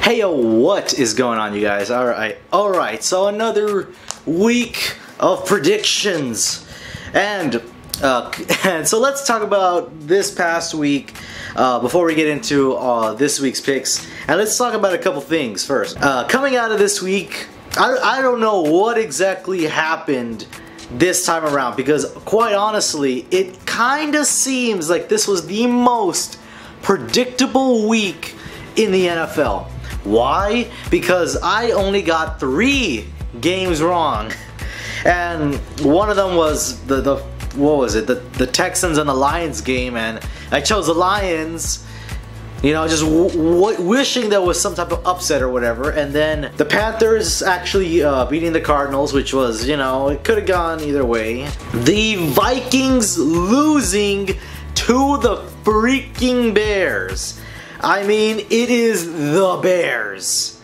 Hey yo, what is going on, you guys? Alright, so another week of predictions. And so let's talk about this past week before we get into this week's picks. And let's talk about a couple things first. Coming out of this week, I don't know what exactly happened this time around, because quite honestly, it kind of seems like this was the most predictable week in the NFL. Why? Because I only got 3 games wrong, and one of them was the Texans and the Lions game, and I chose the Lions. You know, just wishing there was some type of upset or whatever. And then the Panthers actually beating the Cardinals, which was, you know, it could have gone either way. The Vikings losing to the freaking Bears. I mean, it is the Bears.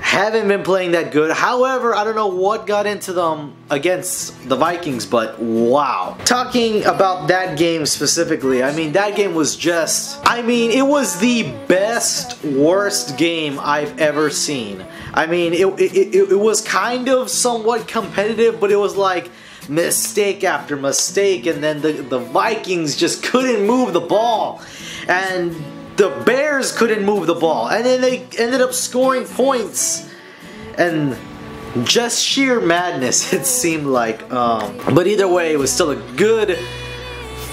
Haven't been playing that good. However, I don't know what got into them against the Vikings, but wow. Talking about that game specifically, I mean, that game was just, I mean, it was the best, worst game I've ever seen. I mean, it was kind of somewhat competitive, but it was like mistake after mistake, and then the Vikings just couldn't move the ball. And the Bears couldn't move the ball, and then they ended up scoring points, and just sheer madness it seemed like. But either way, it was still a good,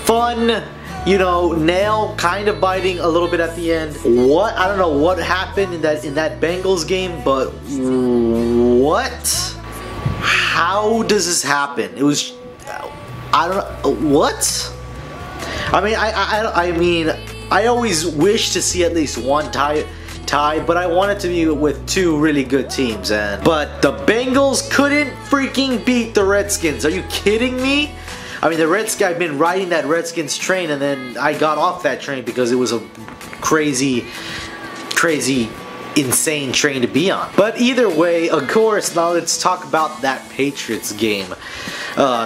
fun, you know, nail kind of biting a little bit at the end. I don't know what happened in that Bengals game, but what? How does this happen? It was, I don't know, what? I mean, I always wish to see at least one tie, but I want it to be with 2 really good teams. But the Bengals couldn't freaking beat the Redskins. Are you kidding me? I mean, I've been riding that Redskins train, and then I got off that train because it was a crazy, insane train to be on. But either way, of course, now let's talk about that Patriots game.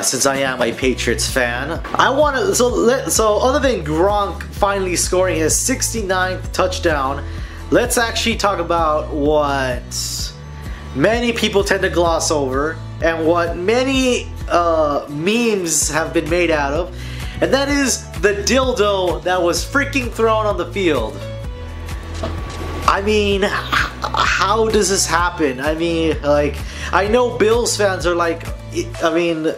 Since I am a Patriots fan, I want to. So other than Gronk finally scoring his 69th touchdown, let's actually talk about what many people tend to gloss over, and what many memes have been made out of, and that is the dildo that was freaking thrown on the field. I mean, how does this happen? I mean, like, I know Bills fans are like, I mean,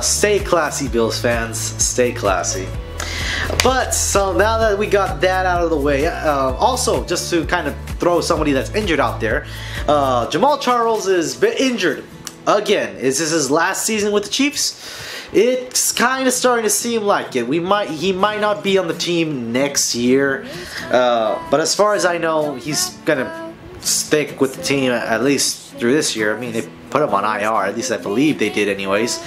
stay classy, Bills fans, stay classy. But, so now that we got that out of the way, also, just to kind of throw somebody that's injured out there, Jamal Charles is injured again. Is this his last season with the Chiefs? It's kind of starting to seem like it. He might not be on the team next year, but as far as I know, he's gonna stick with the team at least through this year. I mean, they put him on IR, at least I believe they did anyways.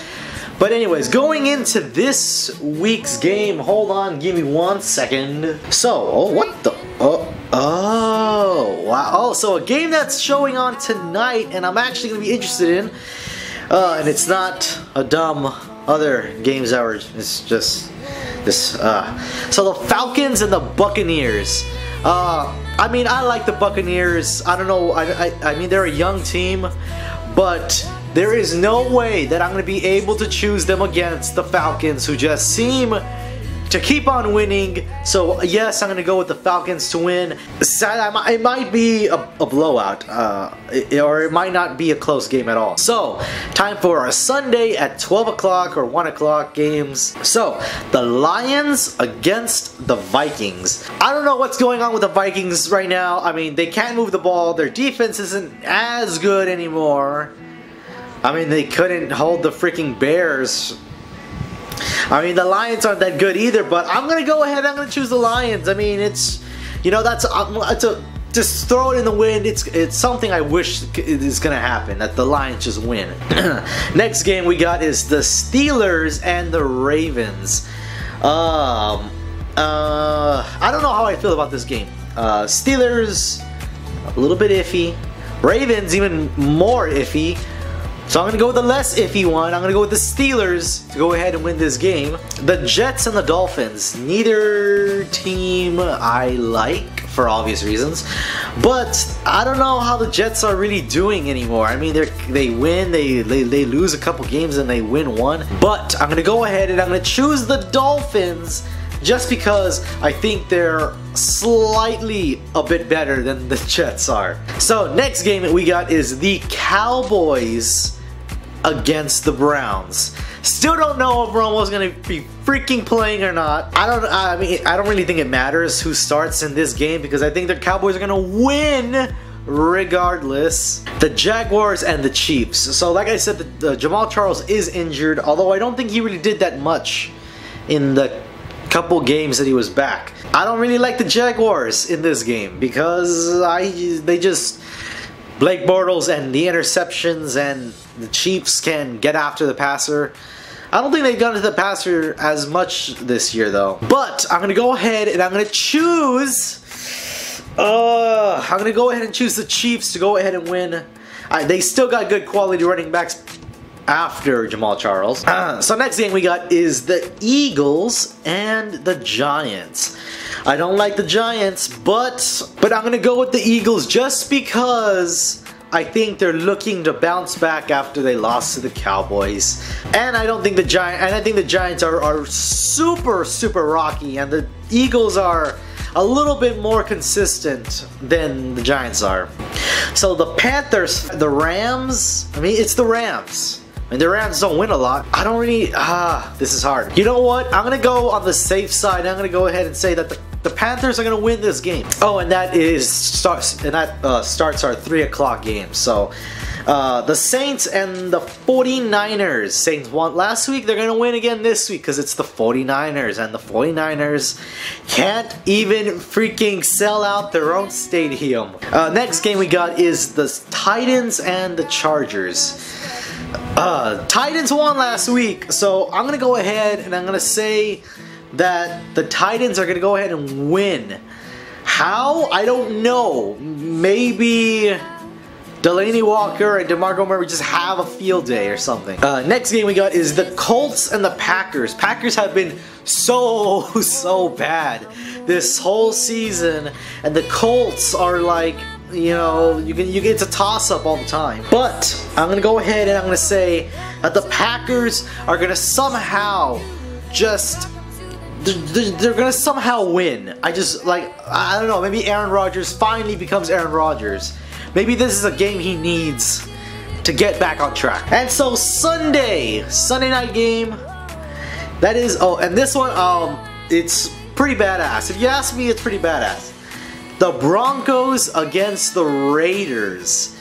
But anyways, going into this week's game, hold on, give me 1 second. So, what the, oh, wow. Oh, so a game that's showing on tonight, and I'm actually gonna be interested in, and it's not a dumb other games that were, it's just this, so the Falcons and the Buccaneers. I mean, I like the Buccaneers. I don't know, I mean, they're a young team, but there is no way that I'm going to be able to choose them against the Falcons, who just seem to keep on winning. So yes, I'm going to go with the Falcons to win. It might be a blowout, or it might not be a close game at all. So, time for our Sunday at 12 o'clock or 1 o'clock games. So, the Lions against the Vikings. I don't know what's going on with the Vikings right now. I mean, they can't move the ball. Their defense isn't as good anymore. I mean, they couldn't hold the freaking Bears. I mean, the Lions aren't that good either, but I'm going to go ahead, I'm going to choose the Lions. I mean, it's, you know, just throw it in the wind. It's something I wish is going to happen, that the Lions just win. Next game we got is the Steelers and the Ravens. I don't know how I feel about this game. Steelers, a little bit iffy. Ravens, even more iffy. So I'm going to go with the less iffy one. I'm going to go with the Steelers to go ahead and win this game. The Jets and the Dolphins. Neither team I like for obvious reasons. But I don't know how the Jets are really doing anymore. I mean, they win, they lose a couple games and they win one. But I'm going to go ahead and I'm going to choose the Dolphins just because I think they're slightly a bit better than the Jets are. So next game that we got is the Cowboys against the Browns. Still don't know if Romo's gonna be freaking playing or not. I don't really think it matters who starts in this game because I think the Cowboys are gonna win regardless. The Jaguars and the Chiefs. So like I said, Jamal Charles is injured, although I don't think he really did that much in the couple games that he was back. I don't really like the Jaguars in this game because they just Blake Bortles and the interceptions, and the Chiefs can get after the passer. I don't think they've gone to the passer as much this year though. But I'm gonna go ahead and I'm gonna choose the Chiefs to go ahead and win. They still got good quality running backs after Jamal Charles. So next game we got is the Eagles and the Giants. I don't like the Giants, but I'm gonna go with the Eagles just because I think they're looking to bounce back after they lost to the Cowboys. And I think the Giants are super rocky, and the Eagles are a little bit more consistent than the Giants are. So the Panthers, the Rams, it's the Rams. And the Rams don't win a lot. I don't really, this is hard. You know what? I'm gonna go on the safe side. I'm gonna go ahead and say that the Panthers are gonna win this game. Oh, and that starts our 3 o'clock game. So, the Saints and the 49ers. Saints won last week. They're gonna win again this week because it's the 49ers, and the 49ers can't even freaking sell out their own stadium. Next game we got is the Titans and the Chargers. Titans won last week, so I'm gonna go ahead and I'm gonna say that the Titans are gonna go ahead and win. How? I don't know. Maybe Delaney Walker and DeMarco Murray just have a field day or something. Next game we got is the Colts and the Packers. Packers have been so bad this whole season, and the Colts are like, you know, it's a toss-up all the time. But I'm gonna go ahead and I'm gonna say that the Packers are gonna somehow they're gonna somehow win. I don't know, maybe Aaron Rodgers finally becomes Aaron Rodgers. Maybe this is a game he needs to get back on track. And so Sunday night game, that is, and this one, it's pretty badass. If you ask me, it's pretty badass. The Broncos against the Raiders.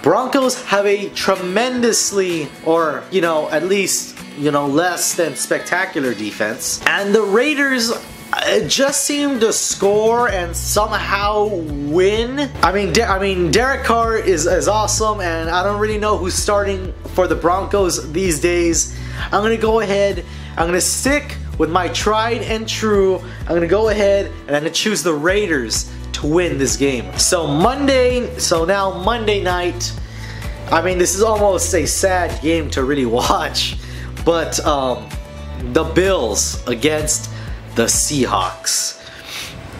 Broncos have a tremendously, or at least less than spectacular defense, and the Raiders just seem to score and somehow win. I mean, Derek Carr is awesome, and I don't really know who's starting for the Broncos these days. I'm gonna go ahead. I'm gonna stick with my tried and true. I'm gonna go ahead and I'm gonna choose the Raiders to win this game. So now Monday night. I mean, this is almost a sad game to really watch, but the Bills against the Seahawks.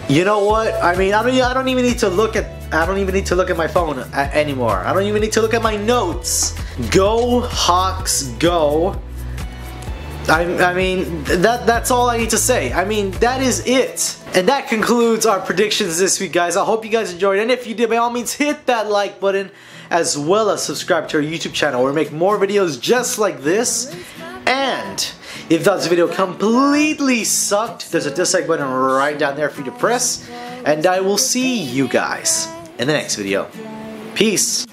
You know what? I mean, I don't even need to look at my phone anymore. I don't even need to look at my notes. Go Hawks, go! I mean, that's all I need to say. I mean, that is it. And that concludes our predictions this week, guys. I hope you guys enjoyed. And if you did, by all means, hit that like button, as well as subscribe to our YouTube channel where we make more videos just like this. And if you thought this video completely sucked, there's a dislike button right down there for you to press. And I will see you guys in the next video. Peace.